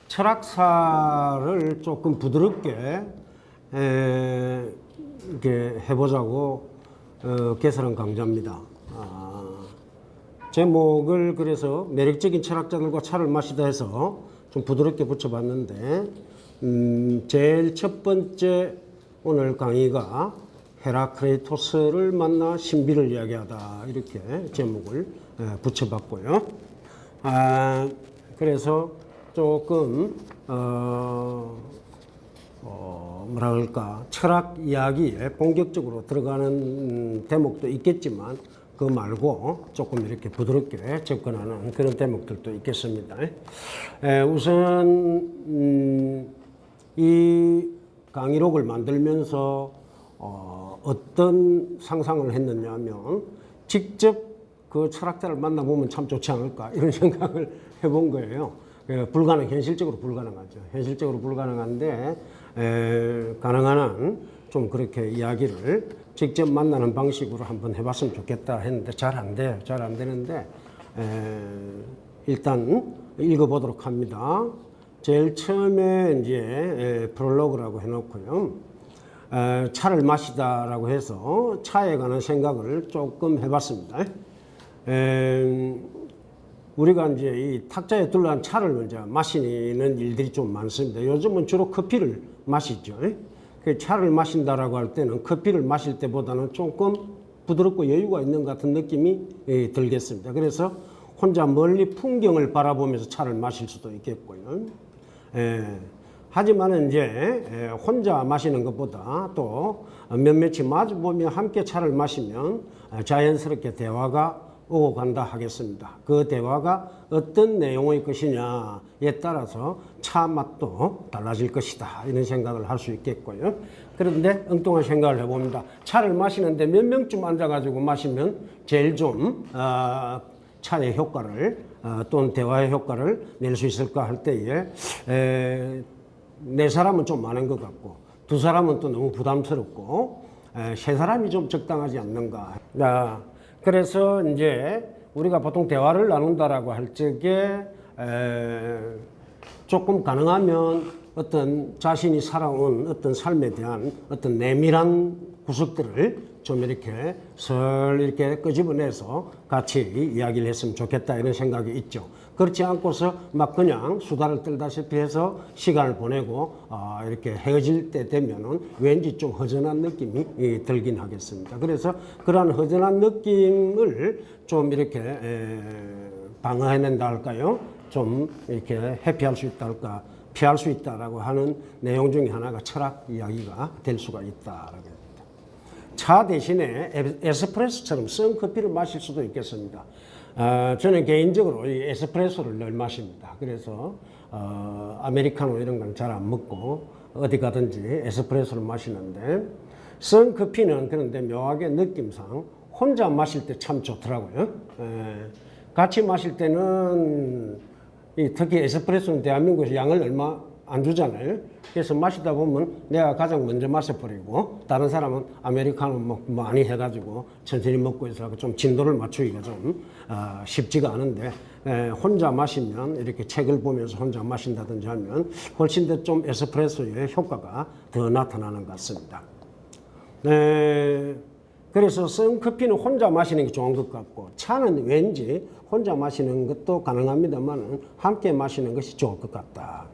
철학사를 조금 부드럽게 이렇게 해보자고 개설한 강좌입니다. 제목을 그래서 매력적인 철학자들과 차를 마시다 해서 좀 부드럽게 붙여봤는데, 제일 첫 번째 오늘 강의가 헤라크레이토스를 만나 신비를 이야기하다, 이렇게 제목을 붙여봤고요. 그래서 조금 뭐라 그럴까, 철학 이야기에 본격적으로 들어가는 대목도 있겠지만 그 말고 조금 이렇게 부드럽게 접근하는 그런 대목들도 있겠습니다. 우선 이 강의록을 만들면서 어떤 상상을 했느냐 하면, 직접 그 철학자를 만나보면 참 좋지 않을까, 이런 생각을 해본 거예요. 현실적으로 불가능하죠. 현실적으로 불가능한데, 가능한 한 좀 그렇게 이야기를 직접 만나는 방식으로 한번 해봤으면 좋겠다 했는데 잘 안 돼요. 잘 안 되는데, 일단 읽어보도록 합니다. 제일 처음에 이제 프롤로그라고 해놓고요. 차를 마시다라고 해서 차에 관한 생각을 조금 해봤습니다. 우리가 이제 이 탁자에 둘러싼 차를 이제 마시는 일들이 좀 많습니다. 요즘은 주로 커피를 마시죠. 그 차를 마신다라고 할 때는 커피를 마실 때보다는 조금 부드럽고 여유가 있는 것 같은 느낌이 들겠습니다. 그래서 혼자 멀리 풍경을 바라보면서 차를 마실 수도 있겠고요. 하지만 이제 혼자 마시는 것보다 또 몇몇이 마주보며 함께 차를 마시면 자연스럽게 대화가 오고 간다 하겠습니다. 그 대화가 어떤 내용의 것이냐에 따라서 차 맛도 달라질 것이다, 이런 생각을 할 수 있겠고요. 그런데 엉뚱한 생각을 해봅니다. 차를 마시는데 몇 명쯤 앉아가지고 마시면 제일 좀 차의 효과를 또는 대화의 효과를 낼 수 있을까 할 때에 네 사람은 좀 많은 것 같고, 두 사람은 또 너무 부담스럽고, 세 사람이 좀 적당하지 않는가. 그래서 이제 우리가 보통 대화를 나눈다라고 할 적에 조금 가능하면 어떤 자신이 살아온 어떤 삶에 대한 어떤 내밀한 구석들을 좀 이렇게 이렇게 끄집어내서 같이 이야기를 했으면 좋겠다, 이런 생각이 있죠. 그렇지 않고서 막 그냥 수다를 떨다시피 해서 시간을 보내고 이렇게 헤어질 때 되면은 왠지 좀 허전한 느낌이 들긴 하겠습니다. 그래서 그러한 허전한 느낌을 좀 이렇게 방어해낸다 할까요? 좀 이렇게 회피할 수 있다 할까? 피할 수 있다라고 하는 내용 중에 하나가 철학 이야기가 될 수가 있다라고 합니다. 차 대신에 에스프레소처럼 쓴 커피를 마실 수도 있겠습니다. 저는 개인적으로 이 에스프레소를 늘 마십니다. 그래서 아메리카노 이런 건 잘 안 먹고 어디 가든지 에스프레소를 마시는데, 쓴 커피는 그런데 묘하게 느낌상 혼자 마실 때 참 좋더라고요. 같이 마실 때는 특히 에스프레소는 대한민국에서 양을 얼마 안 주잖아요. 그래서 마시다 보면 내가 가장 먼저 마셔버리고 다른 사람은 아메리카노 많이 해가지고 천천히 먹고 있어서 좀 진도를 맞추기가 좀 쉽지가 않은데, 혼자 마시면 이렇게 책을 보면서 혼자 마신다든지 하면 훨씬 더 좀 에스프레소의 효과가 더 나타나는 것 같습니다. 그래서 쓴 커피는 혼자 마시는 게 좋은 것 같고, 차는 왠지 혼자 마시는 것도 가능합니다만 함께 마시는 것이 좋을 것 같다.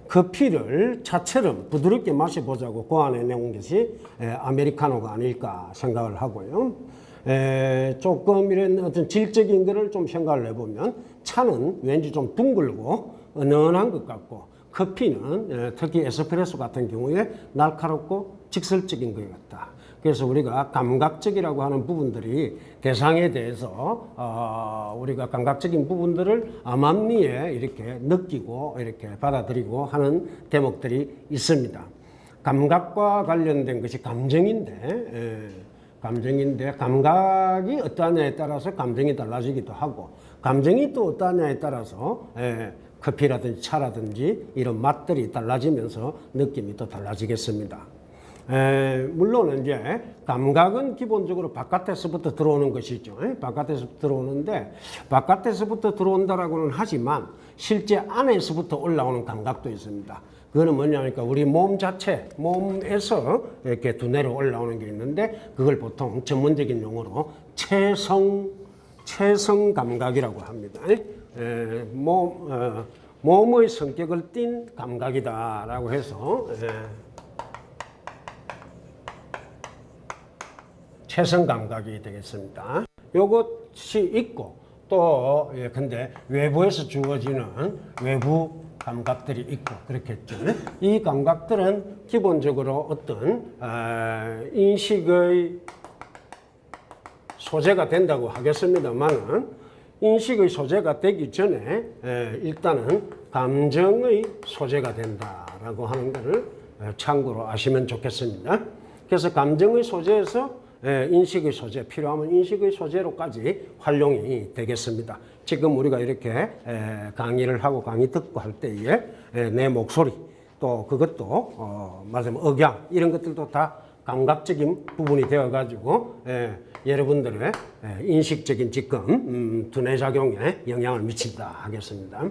커피를 차처럼 부드럽게 마셔보자고 고안해내온 것이 아메리카노가 아닐까 생각을 하고요. 조금 이런 어떤 질적인 거를 좀 생각을 해보면, 차는 왠지 좀 둥글고 은은한 것 같고, 커피는 특히 에스프레소 같은 경우에 날카롭고 직설적인 것 같다. 그래서 우리가 감각적이라고 하는 부분들이 대상에 대해서 우리가 감각적인 부분들을 암암리에 이렇게 느끼고 이렇게 받아들이고 하는 대목들이 있습니다. 감각과 관련된 것이 감정인데, 감각이 어떠하냐에 따라서 감정이 달라지기도 하고, 감정이 또 어떠하냐에 따라서 커피라든지 차라든지 이런 맛들이 달라지면서 느낌이 또 달라지겠습니다. 물론 이제 감각은 기본적으로 바깥에서부터 들어오는 것이죠. 바깥에서부터 들어오는데 바깥에서부터 들어온다라고는 하지만 실제 안에서부터 올라오는 감각도 있습니다. 그거는 뭐냐니까 우리 몸 자체, 몸에서 이렇게 두뇌로 올라오는 게 있는데 그걸 보통 전문적인 용어로 체성 감각이라고 합니다. 몸의 성격을 띤 감각이다라고 해서 체성 감각이 되겠습니다. 요것이 있고 또 근데 외부에서 주어지는 외부 감각들이 있고 그렇겠죠. 이 감각들은 기본적으로 어떤 인식의 소재가 된다고 하겠습니다만은 인식의 소재가 되기 전에 일단은 감정의 소재가 된다라고 하는 것을 참고로 아시면 좋겠습니다. 그래서 감정의 소재에서 인식의 소재, 필요하면 인식의 소재로까지 활용이 되겠습니다. 지금 우리가 이렇게 강의를 하고 강의 듣고 할 때에 내 목소리 또 그것도 말하자면 억양 이런 것들도 다 감각적인 부분이 되어가지고 여러분들의 인식적인 지금 두뇌 작용에 영향을 미친다 하겠습니다.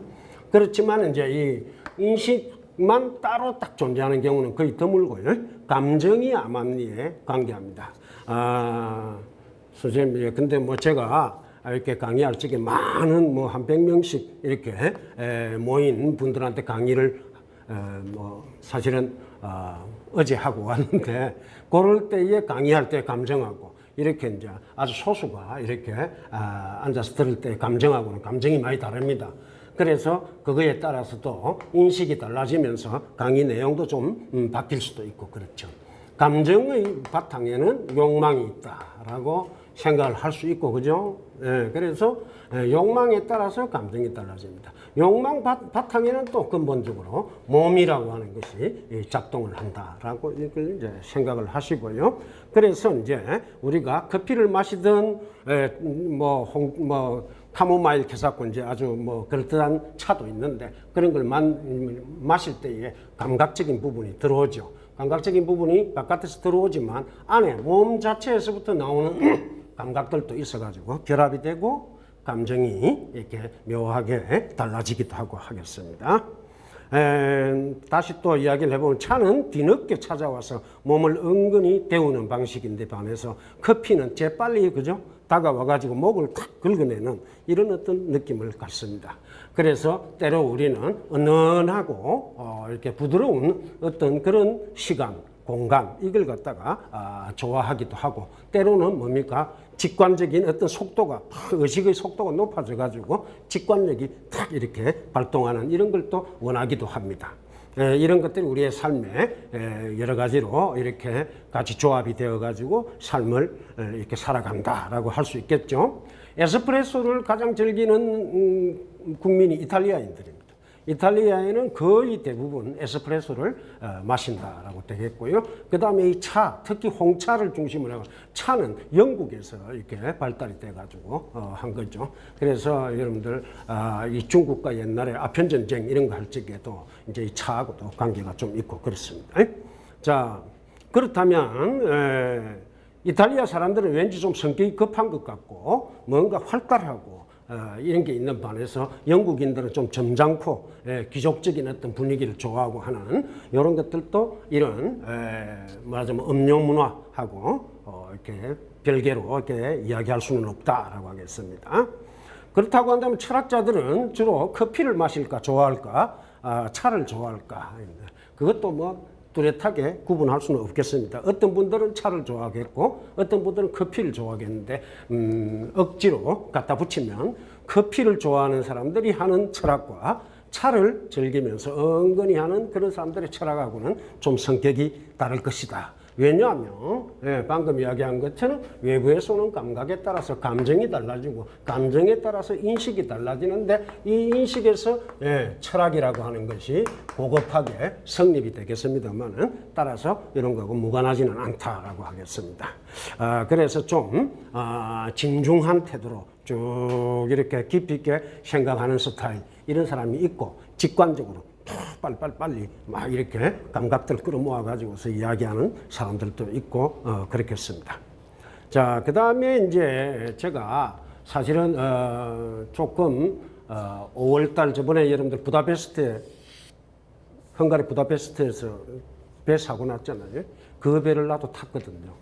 그렇지만 이제 이 인식만 따로 딱 존재하는 경우는 거의 드물고요. 감정이 암암리에 관계합니다. 선생님, 근데 뭐 제가 이렇게 강의할 적에 많은 뭐 한 100명씩 이렇게 모인 분들한테 강의를 뭐 사실은 어제 하고 왔는데 그럴 때에 강의할 때 감정하고 이렇게 이제 아주 소수가 이렇게 앉아서 들을 때 감정하고는 감정이 많이 다릅니다. 그래서 그거에 따라서도 인식이 달라지면서 강의 내용도 좀 바뀔 수도 있고 그렇죠. 감정의 바탕에는 욕망이 있다라고 생각을 할 수 있고 그죠? 그래서 욕망에 따라서 감정이 달라집니다. 욕망 바탕에는 또 근본적으로 몸이라고 하는 것이 작동을 한다라고 이제 생각을 하시고요. 그래서 이제 우리가 커피를 마시든 카모마일 캐사콘 이제 아주 뭐 그럴듯한 차도 있는데 그런 걸 마실 때에 감각적인 부분이 들어오죠. 감각적인 부분이 바깥에서 들어오지만 안에 몸 자체에서부터 나오는 감각들도 있어가지고 결합이 되고 감정이 이렇게 묘하게 달라지기도 하고 하겠습니다. 다시 또 이야기를 해보면 차는 뒤늦게 찾아와서 몸을 은근히 데우는 방식인데 반해서 커피는 재빨리 그죠? 다가와가지고 목을 탁 긁어내는 이런 어떤 느낌을 갖습니다. 그래서 때로 우리는 은은하고 이렇게 부드러운 어떤 그런 시간, 공간 이걸 갖다가 좋아하기도 하고 때로는 뭡니까? 직관적인 어떤 속도가 의식의 속도가 높아져 가지고 직관력이 탁 이렇게 발동하는 이런 걸 또 원하기도 합니다. 이런 것들이 우리의 삶에 여러 가지로 이렇게 같이 조합이 되어 가지고 삶을 이렇게 살아간다라고 할 수 있겠죠. 에스프레소를 가장 즐기는 국민이 이탈리아인들입니다. 이탈리아에는 거의 대부분 에스프레소를 마신다라고 되겠고요. 그 다음에 이 차, 특히 홍차를 중심으로 하고 차는 영국에서 이렇게 발달이 돼가지고 한 거죠. 그래서 여러분들 이 중국과 옛날에 아편전쟁 이런 거 할 적에도 이제 이 차하고도 관계가 좀 있고 그렇습니다. 자, 그렇다면 이탈리아 사람들은 왠지 좀 성격이 급한 것 같고 뭔가 활달하고 이런 게 있는 반해서 영국인들은 좀 점잖고 귀족적인 어떤 분위기를 좋아하고 하는 이런 것들도 이런 말하자면 음료 문화하고 이렇게 별개로 이렇게 이야기할 수는 없다라고 하겠습니다. 그렇다고 한다면 철학자들은 주로 커피를 마실까 좋아할까 차를 좋아할까 그것도 뭐 뚜렷하게 구분할 수는 없겠습니다. 어떤 분들은 차를 좋아하겠고 어떤 분들은 커피를 좋아하겠는데 억지로 갖다 붙이면 커피를 좋아하는 사람들이 하는 철학과 차를 즐기면서 은근히 하는 그런 사람들의 철학하고는 좀 성격이 다를 것이다. 왜냐하면 방금 이야기한 것처럼 외부에서 오는 감각에 따라서 감정이 달라지고 감정에 따라서 인식이 달라지는데 이 인식에서 철학이라고 하는 것이 고급하게 성립이 되겠습니다만은 따라서 이런 거하고 무관하지는 않다라고 하겠습니다. 그래서 좀 진중한 태도로 쭉 이렇게 깊이 있게 생각하는 스타일 이런 사람이 있고 직관적으로 빨리 막 이렇게 감각들 끌어모아 가지고서 이야기하는 사람들도 있고 그렇겠습니다. 자, 그 다음에 이제 제가 사실은 조금 5월달 저번에 여러분들 헝가리 부다페스트에서 배 사고 났잖아요. 그 배를 나도 탔거든요.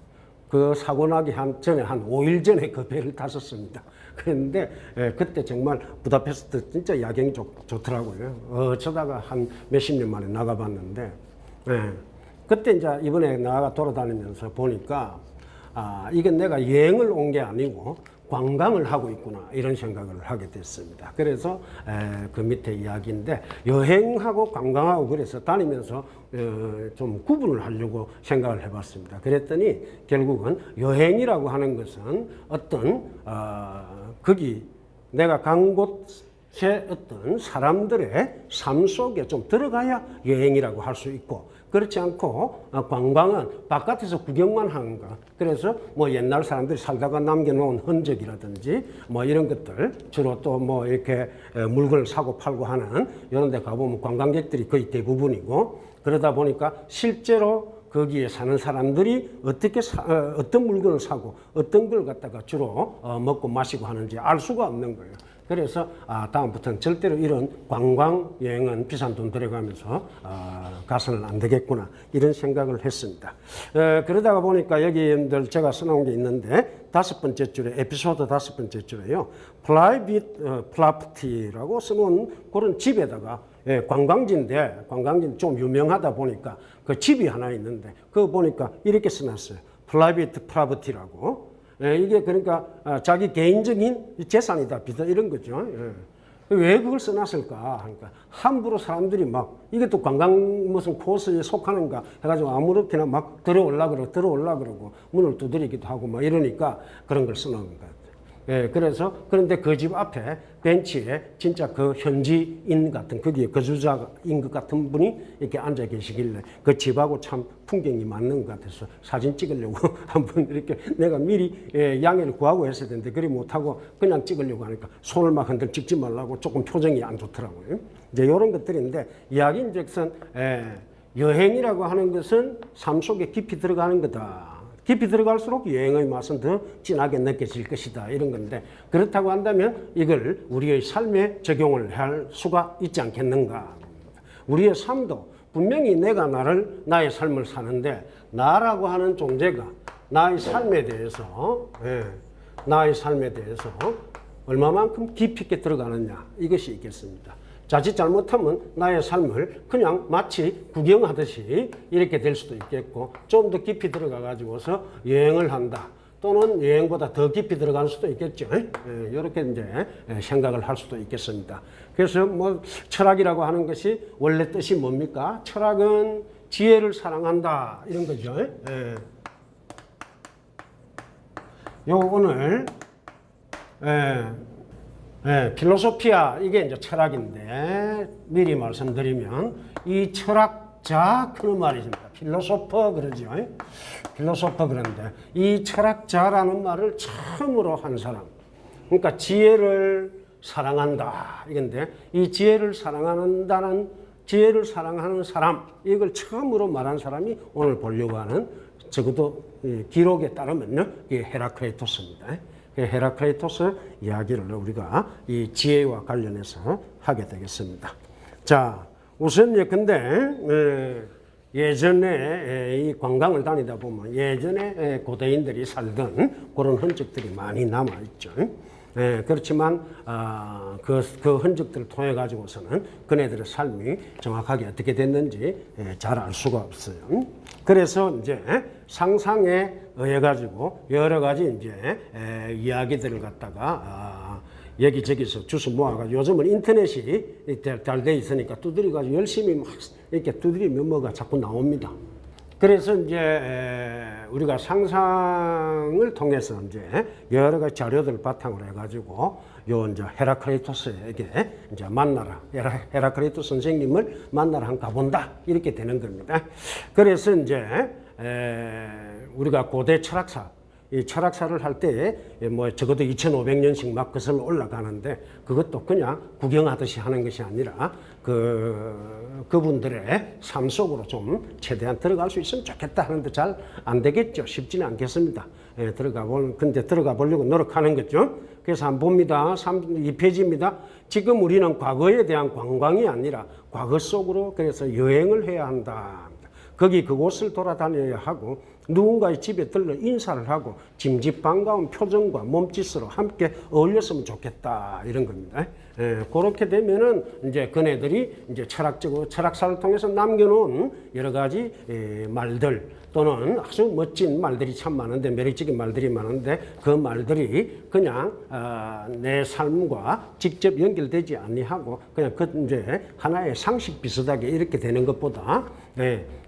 그 사고 나기 전에 한 5일 전에 그 배를 탔었습니다. 그런데 그때 정말 부다페스트 진짜 야경이 좋더라고요. 어쩌다가 한 몇십 년 만에 나가봤는데 그때 이제 이번에 나가 돌아다니면서 보니까 이게 내가 여행을 온 게 아니고 관광을 하고 있구나 이런 생각을 하게 됐습니다. 그래서 그 밑에 이야기인데 여행하고 관광하고 그래서 다니면서 좀 구분을 하려고 생각을 해봤습니다. 그랬더니 결국은 여행이라고 하는 것은 어떤 거기 내가 간 곳에 어떤 사람들의 삶 속에 좀 들어가야 여행이라고 할 수 있고, 그렇지 않고 관광은 바깥에서 구경만 하는 거. 그래서 뭐 옛날 사람들이 살다가 남겨놓은 흔적이라든지 뭐 이런 것들, 주로 또 뭐 이렇게 물건을 사고 팔고 하는 이런 데 가보면 관광객들이 거의 대부분이고, 그러다 보니까 실제로 거기에 사는 사람들이 어떻게 어떤 물건을 사고 어떤 걸 갖다가 주로 먹고 마시고 하는지 알 수가 없는 거예요. 그래서 다음부터는 절대로 이런 관광 여행은 비싼 돈 들여가면서 가서는 안 되겠구나 이런 생각을 했습니다. 그러다가 보니까 여기들 제가 써놓은 게 있는데 5번째 줄에 에피소드 5번째 줄에요. 프라이빗 프라퍼티라고 써놓은 그런 집에다가 관광지인데 관광지 좀 유명하다 보니까 그 집이 하나 있는데 그거 보니까 이렇게 써놨어요. 프라이빗 프라퍼티라고. 이게 그러니까 자기 개인적인 재산이다 비슷한 이런 거죠. 왜 그걸 써놨을까 하니까 함부로 사람들이 막 이게 또 관광 무슨 코스에 속하는가 해가지고 아무렇게나 막 들어올라 그러고 문을 두드리기도 하고 막 이러니까 그런 걸 써놓은 것 같아요. 그래서 그런데 그 집 앞에 벤치에 진짜 그 현지인 같은 거기에 거주자인 것 같은 분이 이렇게 앉아 계시길래 그 집하고 참 풍경이 맞는 것 같아서 사진 찍으려고 한번 이렇게 내가 미리 양해를 구하고 했어야 되는데 그리 못하고 그냥 찍으려고 하니까 손을 막 흔들 찍지 말라고 조금 표정이 안 좋더라고요. 이제 이런 것들인데 이야기인즉슨 여행이라고 하는 것은 삶 속에 깊이 들어가는 거다. 깊이 들어갈수록 여행의 맛은 더 진하게 느껴질 것이다 이런 건데, 그렇다고 한다면 이걸 우리의 삶에 적용을 할 수가 있지 않겠는가. 우리의 삶도 분명히 내가 나의 삶을 사는데 나라고 하는 존재가 나의 삶에 대해서 얼마만큼 깊이 있게 들어가느냐 이것이 있겠습니다. 자칫 잘못하면 나의 삶을 그냥 마치 구경하듯이 이렇게 될 수도 있겠고, 좀 더 깊이 들어가 가지고서 여행을 한다 또는 여행보다 더 깊이 들어갈 수도 있겠죠. 이렇게 이제 생각을 할 수도 있겠습니다. 그래서 뭐 철학이라고 하는 것이 원래 뜻이 뭡니까? 철학은 지혜를 사랑한다 이런 거죠. 요 오늘 필로소피아 이게 이제 철학인데 미리 말씀드리면 이 철학자 그런 말이 있습니다. 필로소퍼 그러죠. 필로소퍼 그런데 이 철학자라는 말을 처음으로 한 사람, 그러니까 지혜를 사랑한다 이건데 이 지혜를 사랑하는 사람 이걸 처음으로 말한 사람이 오늘 보려고 하는 적어도 기록에 따르면요 이게 헤라클레이토스입니다. 헤라클레이토스 이야기를 우리가 이 지혜와 관련해서 하게 되겠습니다. 자, 우선 근데 예전에 이 관광을 다니다 보면 예전에 고대인들이 살던 그런 흔적들이 많이 남아 있죠. 그렇지만 그 흔적들을 통해 가지고서는 그네들의 삶이 정확하게 어떻게 됐는지 잘 알 수가 없어요. 그래서 이제 상상에 의해 가지고 여러 가지 이제 이야기들을 갖다가 여기저기서 주워 모아가지고 요즘은 인터넷이 잘 돼 있으니까 두드려가지고 열심히 막 이렇게 두드리면 뭐가 자꾸 나옵니다. 그래서 이제 우리가 상상을 통해서 이제 여러 가지 자료들을 바탕으로 해가지고 요 이제 헤라클레이토스에게 이제 만나라, 헤라클레이토스 선생님을 만나러 한 가본다 이렇게 되는 겁니다. 그래서 이제 우리가 고대 철학사, 이 철학사를 할 때 뭐 적어도 2500년씩 막 거슬러 올라가는데 그것도 그냥 구경하듯이 하는 것이 아니라 그 그분들의 삶 속으로 좀 최대한 들어갈 수 있으면 좋겠다 하는데 잘 안 되겠죠. 쉽지는 않겠습니다. 근데 들어가 보려고 노력하는 거죠. 그래서 한번 봅니다. 2페이지입니다. 지금 우리는 과거에 대한 관광이 아니라 과거 속으로 그래서 여행을 해야 한다. 거기 그곳을 돌아다녀야 하고 누군가의 집에 들러 인사를 하고 짐짓 반가운 표정과 몸짓으로 함께 어울렸으면 좋겠다 이런 겁니다. 그렇게 되면은 이제 그네들이 이제 철학적으로 철학사를 통해서 남겨놓은 여러 가지 말들 또는 아주 멋진 말들이 참 많은데 매력적인 말들이 많은데 그 말들이 그냥 내 삶과 직접 연결되지 아니하고 그냥 그 이제 하나의 상식 비슷하게 이렇게 되는 것보다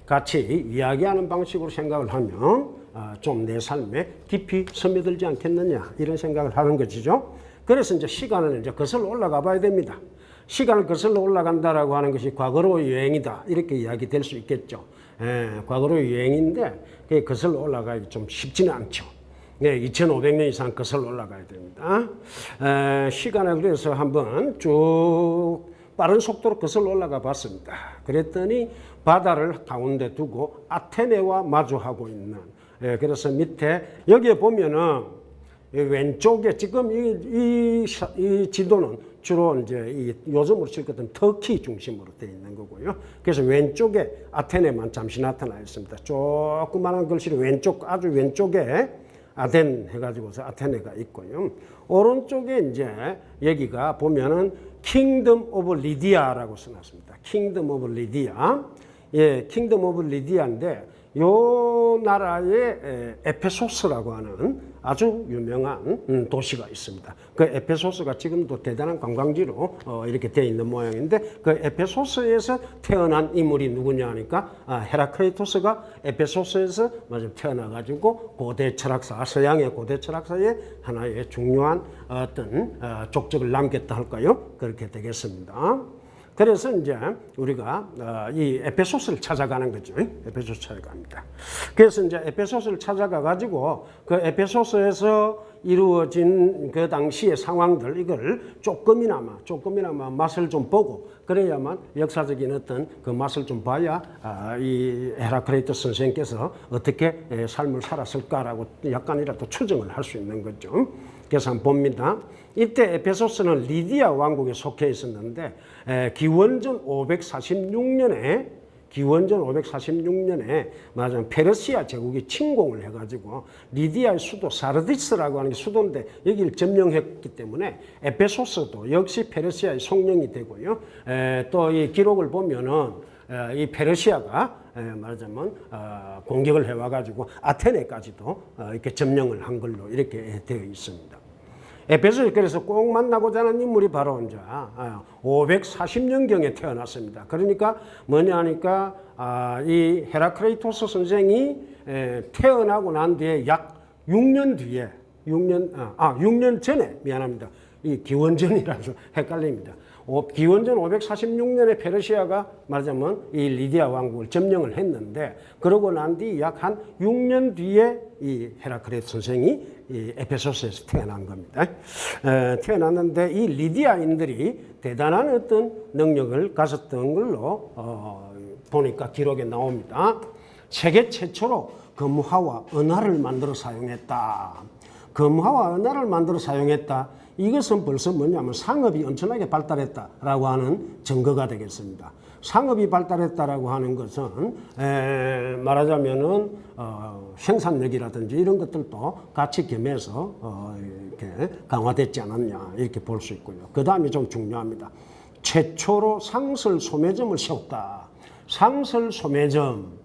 같이 이야기하는 방식으로 생각을 하면 좀 내 삶에 깊이 스며들지 않겠느냐 이런 생각을 하는 것이죠. 그래서 이제 시간을 이제 거슬러 올라가 봐야 됩니다. 시간을 거슬러 올라간다라고 하는 것이 과거로 여행이다 이렇게 이야기될 수 있겠죠. 과거로 여행인데 그게 거슬러 올라가기 좀 쉽지는 않죠. 2500년 이상 거슬러 올라가야 됩니다. 시간을 그래서 한번 쭉 빠른 속도로 거슬러 올라가 봤습니다. 그랬더니 바다를 가운데 두고 아테네와 마주하고 있는 그래서 밑에 여기에 보면은 왼쪽에 지금 이 지도는 주로 이제 요즘으로 칠 것 같은 터키 중심으로 되어 있는 거고요. 그래서 왼쪽에 아테네만 잠시 나타나 있습니다. 조그마한 글씨로 왼쪽 아주 왼쪽에 아덴 해가지고서 아테네가 있고요. 오른쪽에 이제 여기가 보면은 킹덤 오브 리디아라고 써놨습니다. 킹덤 오브 리디아. 킹덤 오브 리디아인데 요 나라의 에페소스라고 하는 아주 유명한 도시가 있습니다. 그 에페소스가 지금도 대단한 관광지로 이렇게 되어 있는 모양인데 그 에페소스에서 태어난 인물이 누구냐 하니까 헤라크레이토스가 에페소스에서 맞아 태어나가지고 고대 철학사, 서양의 고대 철학사의 하나의 중요한 어떤 족적을 남겼다 할까요? 그렇게 되겠습니다. 그래서 이제 우리가 이 에페소스를 찾아가는 거죠. 에페소스 찾아갑니다. 그래서 이제 에페소스를 찾아가 가지고 그 에페소스에서 이루어진 그 당시의 상황들 이걸 조금이나마 맛을 좀 보고 그래야만 역사적인 어떤 그 맛을 좀 봐야 이 헤라크레이토스 선생께서 어떻게 삶을 살았을까라고 약간이라도 추정을 할 수 있는 거죠. 그래서 한번 봅니다. 이때 에페소스는 리디아 왕국에 속해 있었는데 기원전 546년에 맞아 페르시아 제국이 침공을 해가지고 리디아의 수도 사르디스라고 하는 게 수도인데 여기를 점령했기 때문에 에페소스도 역시 페르시아의 속령이 되고요. 또 이 기록을 보면은 이 페르시아가 말하자면 공격을 해와가지고 아테네까지도 이렇게 점령을 한 걸로 이렇게 되어 있습니다. 에페소에 그래서 꼭 만나고자 하는 인물이 바로 이제 540년경에 태어났습니다. 그러니까 뭐냐 하니까 이 헤라크레이토스 선생이 태어나고 난 뒤에 약 6년 뒤에 6년 전에 미안합니다. 이 기원전이라서 헷갈립니다. 기원전 546년에 페르시아가 말하자면 이 리디아 왕국을 점령을 했는데 그러고 난 뒤 약 한 6년 뒤에 이 헤라크레이토스 선생이 이 에페소스에서 태어난 겁니다. 태어났는데 이 리디아인들이 대단한 어떤 능력을 가졌던 걸로 보니까 기록에 나옵니다. 세계 최초로 금화와 은화를 만들어 사용했다. 금화와 은화를 만들어 사용했다. 이것은 벌써 뭐냐면 상업이 엄청나게 발달했다라고 하는 증거가 되겠습니다. 상업이 발달했다라고 하는 것은 말하자면은 생산력이라든지 이런 것들도 같이 겸해서 이렇게 강화됐지 않았냐 이렇게 볼 수 있고요. 그 다음이 좀 중요합니다. 최초로 상설 소매점을 세웠다. 상설 소매점.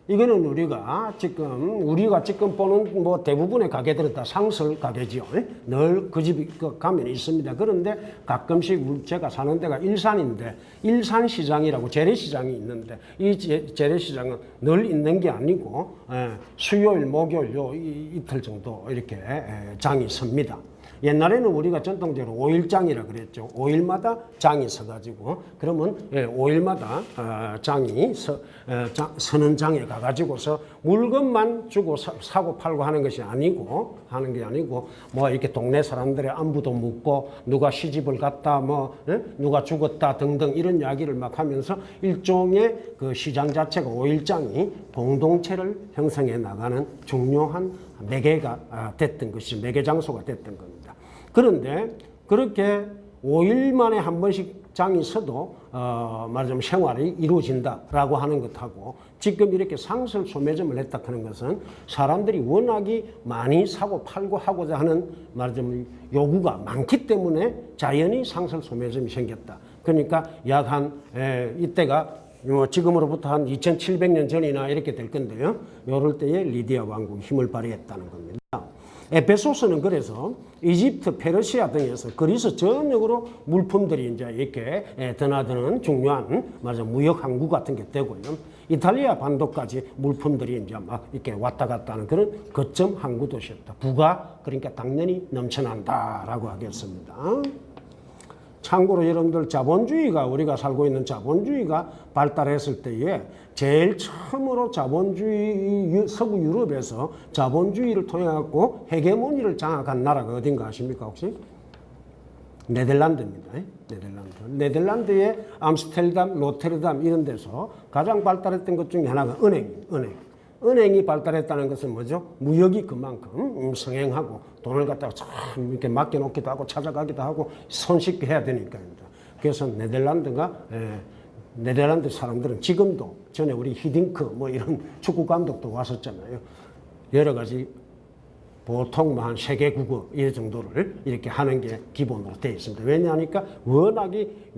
이거는 우리가 지금 보는 뭐 대부분의 가게들은 다 상설 가게지요. 늘 그 집이 가면 있습니다. 그런데 가끔씩 제가 사는 데가 일산인데 일산시장이라고 재래시장이 있는데 이 재래시장은 늘 있는 게 아니고 수요일, 목요일 요 이틀 정도 이렇게 장이 섭니다. 옛날에는 우리가 전통적으로 5일장이라 그랬죠. 5일마다 장이 서가지고 그러면 5일마다 장이 서는 장에 가가지고서 물건만 주고 사고 팔고 하는 게 아니고 뭐 이렇게 동네 사람들의 안부도 묻고 누가 시집을 갔다 뭐 누가 죽었다 등등 이런 이야기를 막 하면서 일종의 그 시장 자체가 5일장이 공동체를 형성해 나가는 중요한 매개가 됐던 것이 매개 장소가 됐던 겁니다. 그런데 그렇게 5일 만에 한 번씩 장이 서도 말하자면 생활이 이루어진다라고 하는 것하고 지금 이렇게 상설 소매점을 했다 하는 것은 사람들이 워낙이 많이 사고 팔고 하고자 하는 말하자면 요구가 많기 때문에 자연히 상설 소매점이 생겼다. 그러니까 약 한 이때가 지금으로부터 한 2700년 전이나 이렇게 될 건데요. 요럴 때에 리디아 왕국이 힘을 발휘했다는 겁니다. 에페소스는 그래서 이집트, 페르시아 등에서 그리스 전역으로 물품들이 이제 이렇게 드나드는 중요한 말하자면 무역 항구 같은 게 되고요. 이탈리아 반도까지 물품들이 이제 막 이렇게 왔다 갔다 하는 그런 거점 항구 도시였다. 부가 그러니까 당연히 넘쳐난다라고 하겠습니다. 참고로 여러분들 자본주의가 우리가 살고 있는 자본주의가 발달했을 때에 제일 처음으로 자본주의 서구 유럽에서 자본주의를 통해 갖고 헤게모니를 장악한 나라가 어딘가 아십니까 혹시? 네덜란드입니다. 네덜란드의 암스테르담, 로테르담 이런 데서 가장 발달했던 것 중에 하나가 은행이 발달했다는 것은 뭐죠? 무역이 그만큼 성행하고 돈을 갖다가 참 이렇게 맡겨놓기도 하고 찾아가기도 하고 손쉽게 해야 되니까입니다. 그래서 네덜란드 사람들은 지금도 전에 우리 히딩크 뭐 이런 축구 감독도 왔었잖아요. 여러 가지 보통 한 세계 국어 이 정도를 이렇게 하는 게 기본으로 되어 있습니다. 왜냐하니까 워낙이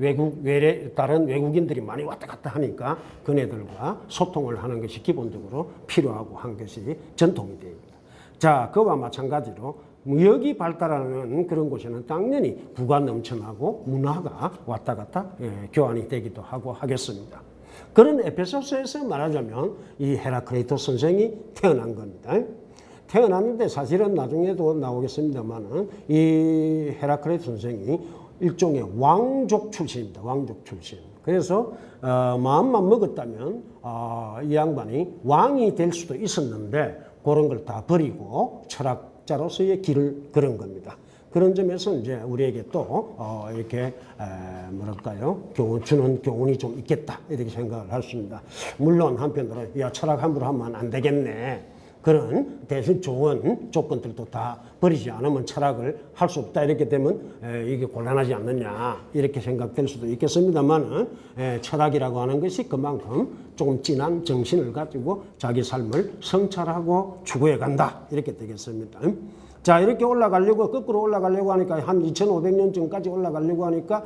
다른 외국인들이 많이 왔다 갔다 하니까 그네들과 소통을 하는 것이 기본적으로 필요하고 한 것이 전통이 됩니다. 자, 그와 마찬가지로 무역이 발달하는 그런 곳에는 당연히 부가 넘쳐나고 문화가 왔다 갔다 교환이 되기도 하고 하겠습니다. 그런 에페소스에서 말하자면 이 헤라클레이토 선생이 태어난 겁니다. 태어났는데 사실은 나중에도 나오겠습니다만은 이 헤라클레이토 선생이 일종의 왕족 출신입니다. 왕족 출신. 그래서 마음만 먹었다면 이 양반이 왕이 될 수도 있었는데 그런 걸 다 버리고 철학자로서의 길을 걸은 겁니다. 그런 점에서 이제 우리에게 또 이렇게 뭐랄까요 주는 교훈이 좀 있겠다 이렇게 생각을 할 수 있습니다. 물론 한편으로 야 철학 함부로 하면 안 되겠네. 그런 대신 좋은 조건들도 다 버리지 않으면 철학을 할 수 없다 이렇게 되면 이게 곤란하지 않느냐 이렇게 생각될 수도 있겠습니다만 철학이라고 하는 것이 그만큼 조금 진한 정신을 가지고 자기 삶을 성찰하고 추구해 간다 이렇게 되겠습니다. 자 이렇게 올라가려고 거꾸로 올라가려고 하니까 한 2500년 전까지 올라가려고 하니까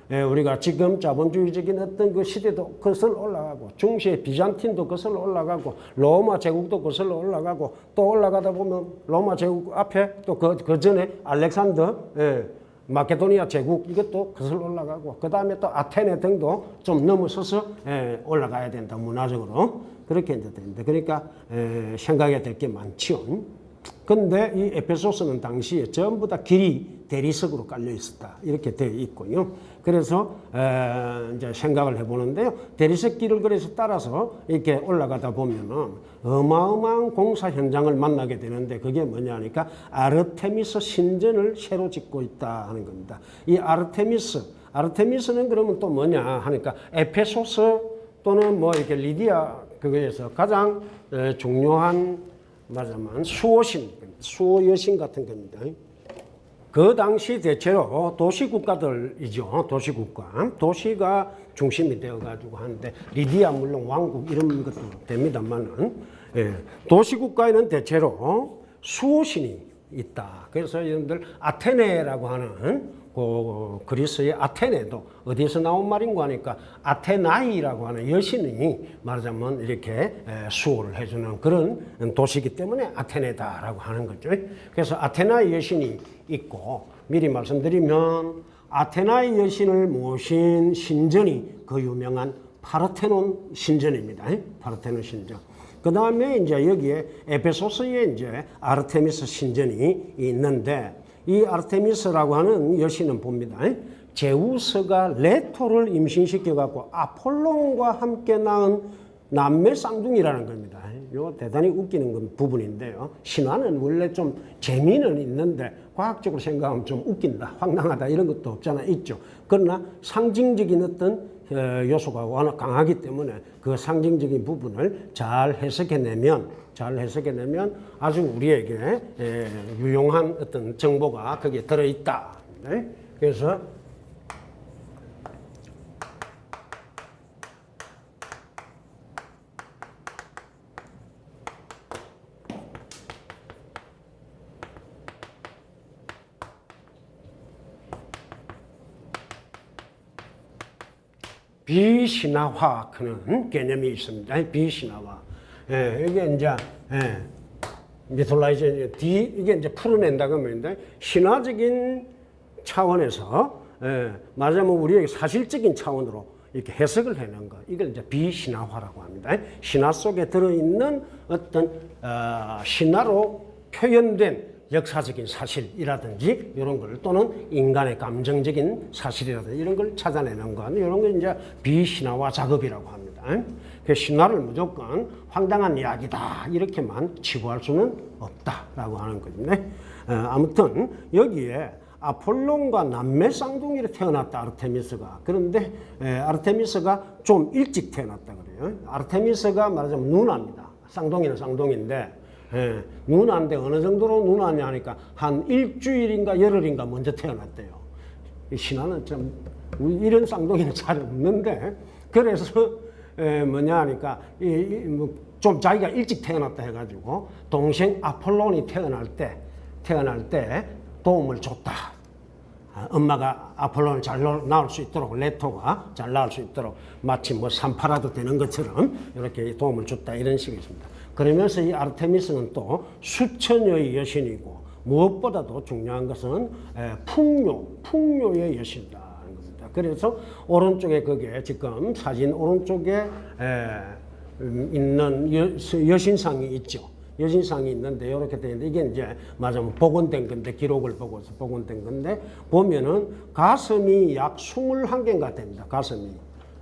우리가 지금 자본주의적인 어떤 그 시대도 거슬러 올라가고 중시의 비잔틴도 거슬러 올라가고 로마 제국도 거슬러 올라가고 또 올라가다 보면 로마 제국 앞에 또 그 전에 알렉산더 마케도니아 제국 이것도 거슬러 올라가고 그 다음에 또 아테네 등도 좀 넘어서서 올라가야 된다 문화적으로 그렇게 이제 됩니다. 그러니까 생각해야 될 게 많지요. 근데 이 에페소스는 당시에 전부 다 길이 대리석으로 깔려 있었다. 이렇게 되어 있고요. 그래서 이제 생각을 해보는데요. 대리석 길을 그래서 따라서 이렇게 올라가다 보면은 어마어마한 공사 현장을 만나게 되는데 그게 뭐냐 하니까 아르테미스 신전을 새로 짓고 있다 하는 겁니다. 이 아르테미스는 그러면 또 뭐냐 하니까 에페소스 또는 뭐 이렇게 리디아 그거에서 가장 중요한 말하자면 수호 여신 같은 겁니다. 그 당시 대체로 도시국가들이죠. 도시가 중심이 되어가지고 하는데 리디아 물론 왕국 이런 것도 됩니다만은 도시국가에는 대체로 수호신이 있다. 그래서 여러분들 아테네라고 하는 그리스의 아테네도 어디에서 나온 말인가 하니까 아테나이라고 하는 여신이 말하자면 이렇게 수호를 해주는 그런 도시이기 때문에 아테네다라고 하는 거죠. 그래서 아테나의 여신이 있고 미리 말씀드리면 아테나의 여신을 모신 신전이 그 유명한 파르테논 신전입니다. 파르테논 신전. 그 다음에 이제 여기에 에페소스에 이제 아르테미스 신전이 있는데 이 아르테미스라고 하는 여신은 봅니다. 제우스가 레토를 임신시켜갖고 아폴론과 함께 낳은 남매 쌍둥이라는 겁니다. 이거 대단히 웃기는 부분인데요. 신화는 원래 좀 재미는 있는데 과학적으로 생각하면 좀 웃긴다, 황당하다 이런 것도 없잖아, 있죠. 그러나 상징적인 어떤 요소가 워낙 강하기 때문에 그 상징적인 부분을 잘 해석해내면 아주 우리에게 유용한 어떤 정보가 거기에 들어있다. 네? 그래서 비신화화 그런 개념이 있습니다. 비신화화. 이게 이제 미톨라이제 이게 이제 풀어낸다고 하면 신화적인 차원에서 말하자면 우리에게 사실적인 차원으로 이렇게 해석을 해낸 것, 이걸 이제 비신화화라고 합니다. 신화 속에 들어있는 어떤 신화로 표현된 역사적인 사실이라든지 이런 걸, 또는 인간의 감정적인 사실이라든지 이런 걸 찾아내는 것, 이런 걸 이제 비신화화 작업이라고 합니다. 그 신화를 무조건 황당한 이야기다 이렇게만 치부할 수는 없다라고 하는 거죠. 아무튼 여기에 아폴론과 남매 쌍둥이로 태어났다, 아르테미스가. 그런데 아르테미스가 좀 일찍 태어났다 그래요. 아르테미스가 말하자면 누나입니다. 쌍둥이는 쌍둥이인데 누나인데 어느 정도로 누나냐 하니까 한 일주일인가 열흘인가 먼저 태어났대요. 이 신화는 좀 이런 쌍둥이는 잘 없는데, 그래서 뭐냐 하니까 좀 자기가 일찍 태어났다 해가지고 동생 아폴론이 태어날 때 도움을 줬다. 엄마가 아폴론을 잘 낳을 수 있도록, 레토가 잘 낳을 수 있도록 마치 뭐 산파라도 되는 것처럼 이렇게 도움을 줬다, 이런 식이 있습니다. 그러면서 이 아르테미스는 또 수천여의 여신이고, 무엇보다도 중요한 것은 풍요의 여신이라는 겁니다. 그래서 오른쪽에 그게 지금 사진 오른쪽에 있는 여신상이 있죠. 여신상이 있는데 이렇게 되어 있는데, 이게 이제 맞으면 복원된 건데, 기록을 보고서 복원된 건데, 보면은 가슴이 약 21개인가 됩니다. 가슴이.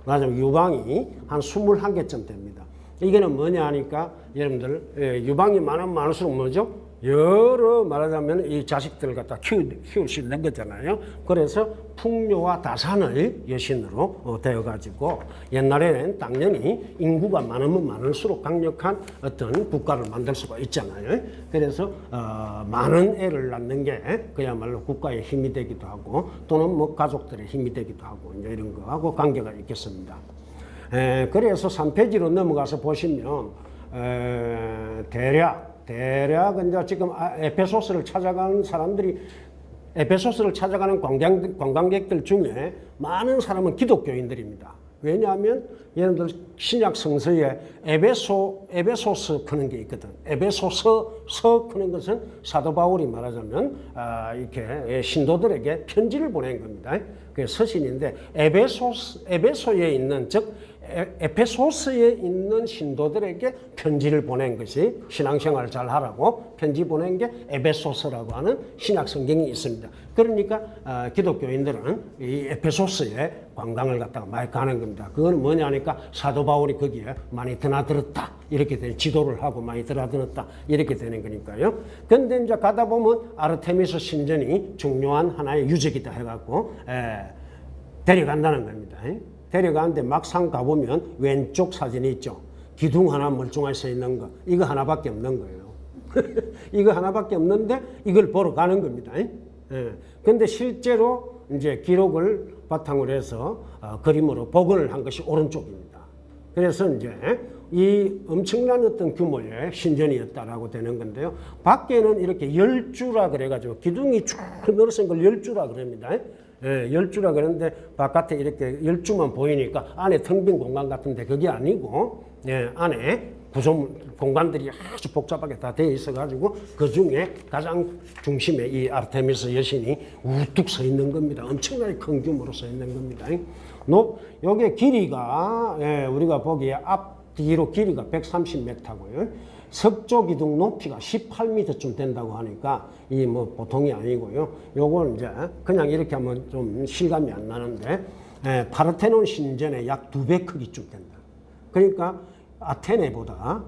맞으면 유방이 한 21개쯤 됩니다. 이게는 뭐냐 하니까 여러분들 유방이 많을수록 뭐죠? 여러 말하자면 이 자식들을 갖다 키울 수 있는 거잖아요. 그래서 풍요와 다산의 여신으로 되어가지고, 옛날에는 당연히 인구가 많으면 많을수록 강력한 어떤 국가를 만들 수가 있잖아요. 그래서 많은 애를 낳는 게 그야말로 국가의 힘이 되기도 하고, 또는 뭐 가족들의 힘이 되기도 하고, 이제 이런 거하고 관계가 있겠습니다. 그래서 3페이지로 넘어가서 보시면 대략 이제 지금 에페소스를 찾아가는 사람들이, 에페소스를 찾아가는 관광객들 중에 많은 사람은 기독교인들입니다. 왜냐하면 여러분들 신약 성서에 에베소스 그런 게 있거든. 에베소서 그런 것은 사도 바울이 말하자면 이렇게 신도들에게 편지를 보낸 겁니다. 그게 서신인데, 에베소에 있는, 즉 에페소스에 있는 신도들에게 편지를 보낸 것이, 신앙생활을 잘 하라고 편지 보낸 게 에베소서라고 하는 신약 성경이 있습니다. 그러니까 기독교인들은 이 에페소스에 관광을 갖다가 많이 가는 겁니다. 그건 뭐냐 하니까 사도 바울이 거기에 많이 드나들었다, 이렇게 되는, 지도를 하고 많이 드나들었다, 이렇게 되는 거니까요. 근데 이제 가다 보면 아르테미스 신전이 중요한 하나의 유적이다 해갖고 데려간다는 겁니다. 데려가는데 막상 가보면 왼쪽 사진이 있죠. 기둥 하나 멀쩡하게 서 있는 거, 이거 하나밖에 없는 거예요. 이거 하나밖에 없는데 이걸 보러 가는 겁니다. 근데 실제로 이제 기록을 바탕으로 해서 그림으로 복원을 한 것이 오른쪽입니다. 그래서 이제 이 엄청난 어떤 규모의 신전이었다라고 되는 건데요. 밖에는 이렇게 열주라 그래가지고 기둥이 쭉 늘어선 걸 열주라 그럽니다. 열주라 그러는데 바깥에 이렇게 열주만 보이니까 안에 텅 빈 공간 같은데 그게 아니고, 안에 구조물 공간들이 아주 복잡하게 다 되어 있어가지고 그 중에 가장 중심에 이 아르테미스 여신이 우뚝 서 있는 겁니다. 엄청나게 큰 규모로 서 있는 겁니다. 요게 길이가 우리가 보기에 앞뒤로 길이가 130m고요. 석조 기둥 높이가 18m쯤 된다고 하니까 이 뭐 보통이 아니고요. 요건 이제 그냥 이렇게 하면 좀 실감이 안 나는데 파르테논 신전의 약 2배 크기쯤 된다. 그러니까 아테네보다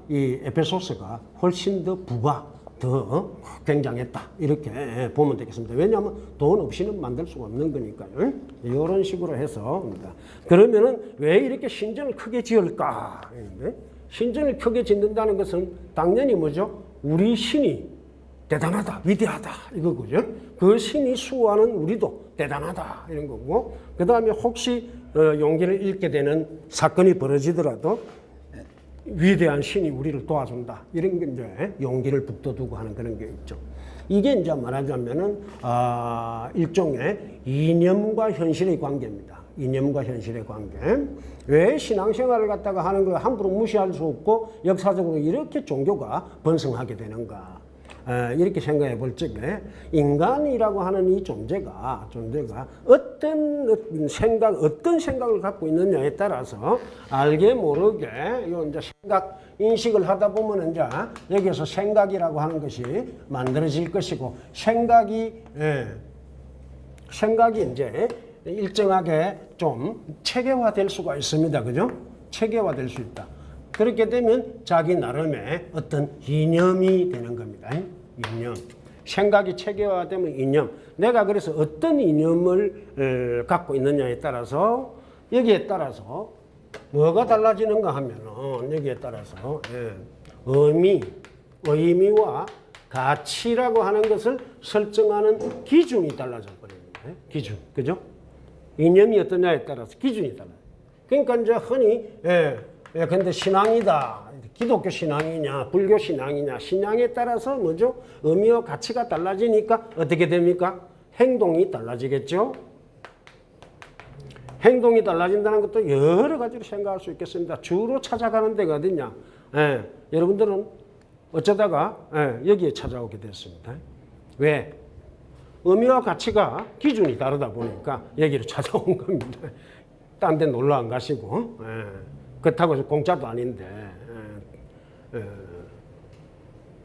이 에페소스가 훨씬 더 부가 더 굉장했다. 이렇게 보면 되겠습니다. 왜냐하면 돈 없이는 만들 수가 없는 거니까요. 이런 식으로 해서. 그러면은 왜 이렇게 신전을 크게 지을까? 신전을 크게 짓는다는 것은 당연히 뭐죠? 우리 신이 대단하다, 위대하다, 이거죠. 그 신이 수호하는 우리도 대단하다, 이런 거고. 그 다음에 혹시 용기를 잃게 되는 사건이 벌어지더라도 위대한 신이 우리를 도와준다. 이런 게 이제 용기를 북돋우고 하는 그런 게 있죠. 이게 이제 말하자면은, 일종의 이념과 현실의 관계입니다. 이념과 현실의 관계. 왜 신앙생활을 갖다가 하는 걸 함부로 무시할 수 없고 역사적으로 이렇게 종교가 번성하게 되는가. 이렇게 생각해 볼 적에 인간이라고 하는 이 존재가 어떤 생각을 갖고 있느냐에 따라서 알게 모르게 요 이제 생각 인식을 하다 보면 이제 여기에서 생각이라고 하는 것이 만들어질 것이고 생각이 이제 일정하게 좀 체계화될 수가 있습니다. 그죠? 체계화될 수 있다. 그렇게 되면 자기 나름의 어떤 이념이 되는 겁니다. 이념. 생각이 체계화되면 이념. 내가 그래서 어떤 이념을 갖고 있느냐에 따라서 여기에 따라서 뭐가 달라지는가 하면은 여기에 따라서 의미와 가치라고 하는 것을 설정하는 기준이 달라져 버립니다. 기준. 그죠? 이념이 어떠냐에 따라서 기준이 달라요. 그러니까 이제 흔히 근데 신앙이다. 기독교 신앙이냐, 불교 신앙이냐, 신앙에 따라서 뭐죠? 의미와 가치가 달라지니까 어떻게 됩니까? 행동이 달라지겠죠? 행동이 달라진다는 것도 여러 가지로 생각할 수 있겠습니다. 주로 찾아가는 데가 어디냐? 여러분들은 어쩌다가 여기에 찾아오게 됐습니다. 왜? 의미와 가치가 기준이 다르다 보니까 여기로 찾아온 겁니다. 딴 데 놀러 안 가시고. 그렇다고 해서 공짜도 아닌데.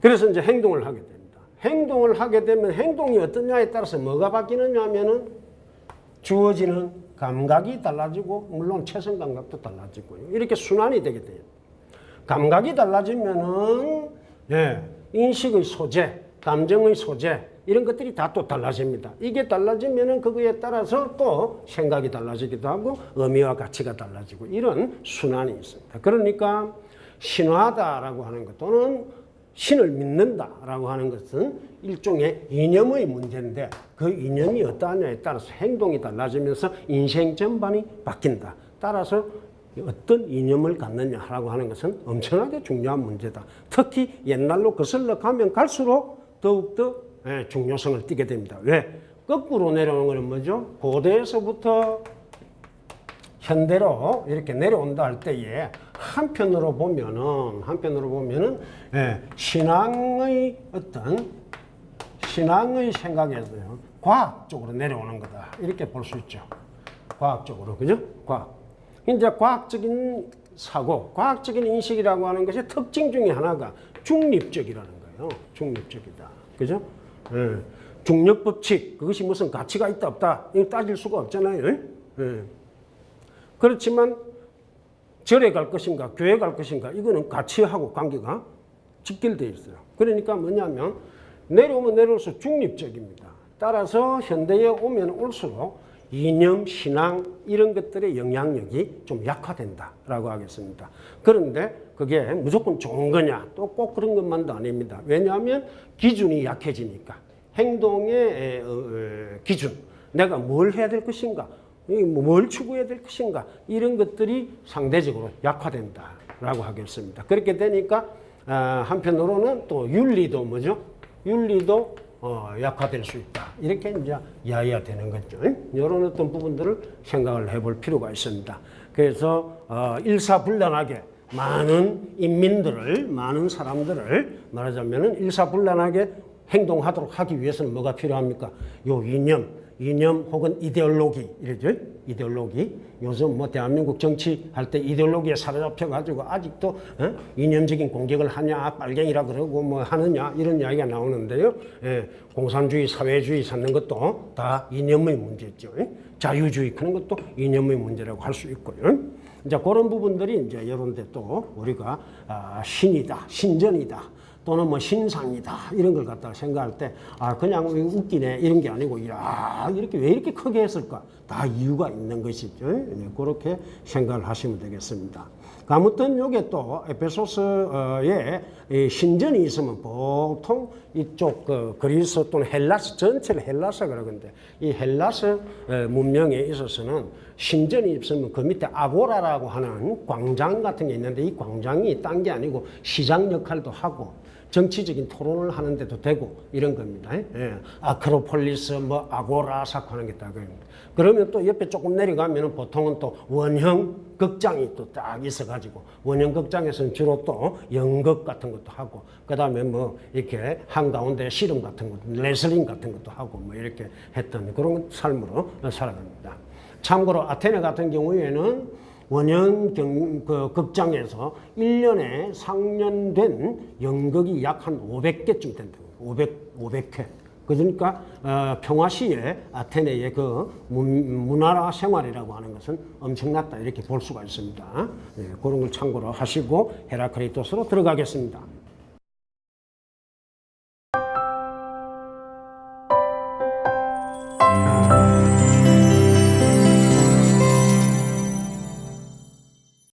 그래서 이제 행동을 하게 됩니다. 행동을 하게 되면 행동이 어떠냐에 따라서 뭐가 바뀌느냐 하면은 주어지는 감각이 달라지고 물론 체성 감각도 달라지고요. 이렇게 순환이 되게 돼요. 감각이 달라지면은 인식의 소재, 감정의 소재 이런 것들이 다 또 달라집니다. 이게 달라지면은 그거에 따라서 또 생각이 달라지기도 하고 의미와 가치가 달라지고 이런 순환이 있습니다. 그러니까 신화다라고 하는 것 또는 신을 믿는다라고 하는 것은 일종의 이념의 문제인데 그 이념이 어떠하냐에 따라서 행동이 달라지면서 인생 전반이 바뀐다. 따라서 어떤 이념을 갖느냐라고 하는 것은 엄청나게 중요한 문제다. 특히 옛날로 거슬러 가면 갈수록 더욱더 중요성을 띠게 됩니다. 왜? 거꾸로 내려오는 것은 뭐죠? 고대에서부터 현대로 이렇게 내려온다 할 때에 한편으로 보면은 신앙의 생각에서요 과학적으로 내려오는 거다 이렇게 볼 수 있죠. 과학적으로 그죠? 과학. 이제 과학적인 사고, 과학적인 인식이라고 하는 것의 특징 중에 하나가 중립적이라는 거예요. 중립적이다. 그죠? 중력 법칙 그것이 무슨 가치가 있다 없다 이거 따질 수가 없잖아요. 그렇지만 절에 갈 것인가 교회 갈 것인가 이거는 가치하고 관계가 직결되어 있어요. 그러니까 뭐냐면 내려오면 내려올수록 중립적입니다. 따라서 현대에 오면 올수록 이념, 신앙 이런 것들의 영향력이 좀 약화된다라고 하겠습니다. 그런데 그게 무조건 좋은 거냐 또 꼭 그런 것만도 아닙니다. 왜냐하면 기준이 약해지니까 행동의 기준 내가 뭘 해야 될 것인가 뭘 추구해야 될 것인가 이런 것들이 상대적으로 약화된다라고 하겠습니다. 그렇게 되니까 한편으로는 또 윤리도 뭐죠? 윤리도 약화될 수 있다. 이렇게 이제 이해해야 되는 거죠. 이런 어떤 부분들을 생각을 해볼 필요가 있습니다. 그래서 일사불란하게 많은 인민들을 많은 사람들을 말하자면은 일사불란하게 행동하도록 하기 위해서는 뭐가 필요합니까? 요 이념 이념 혹은 이데올로기 이러죠. 이데올로기. 요즘 뭐 대한민국 정치할 때 이데올로기에 사로잡혀가지고 아직도 이념적인 공격을 하냐 빨갱이라 그러고 뭐 하느냐 이런 이야기가 나오는데요. 공산주의 사회주의 찾는 것도 다 이념의 문제죠. 자유주의 그런 것도 이념의 문제라고 할 수 있고요. 이제 그런 부분들이 이제 이런데 또 우리가 신이다, 신전이다, 또는 뭐 신상이다 이런 걸 갖다가 생각할 때 그냥 웃기네 이런 게 아니고 야 이렇게 왜 이렇게 크게 했을까? 다 이유가 있는 것이죠. 그렇게 생각을 하시면 되겠습니다. 아무튼 요게 또 에베소서에 신전이 있으면 보통 이쪽 그리스 또는 헬라스 전체를 헬라스 그러는데 이 헬라스 문명에 있어서는 신전이 있으면 그 밑에 아고라라고 하는 광장 같은 게 있는데 이 광장이 딴 게 아니고 시장 역할도 하고 정치적인 토론을 하는데도 되고 이런 겁니다. 아크로폴리스 뭐 아고라 사고 하는 게 다 그럽니다. 그러면 또 옆에 조금 내려가면 보통은 또 원형 극장이 또 딱 있어가지고 원형 극장에서는 주로 또 연극 같은 것도 하고 그 다음에 뭐 이렇게 한가운데 씨름 같은 것, 레슬링 같은 것도 하고 뭐 이렇게 했던 그런 삶으로 살아갑니다. 참고로 아테네 같은 경우에는 원형 극장에서 1년에 상연된 연극이 약 한 500개쯤 된다고. 500회. 그러니까 평화시에 아테네의 그 문화라 생활이라고 하는 것은 엄청났다 이렇게 볼 수가 있습니다. 그런 걸 참고로 하시고 헤라클리토스로 들어가겠습니다.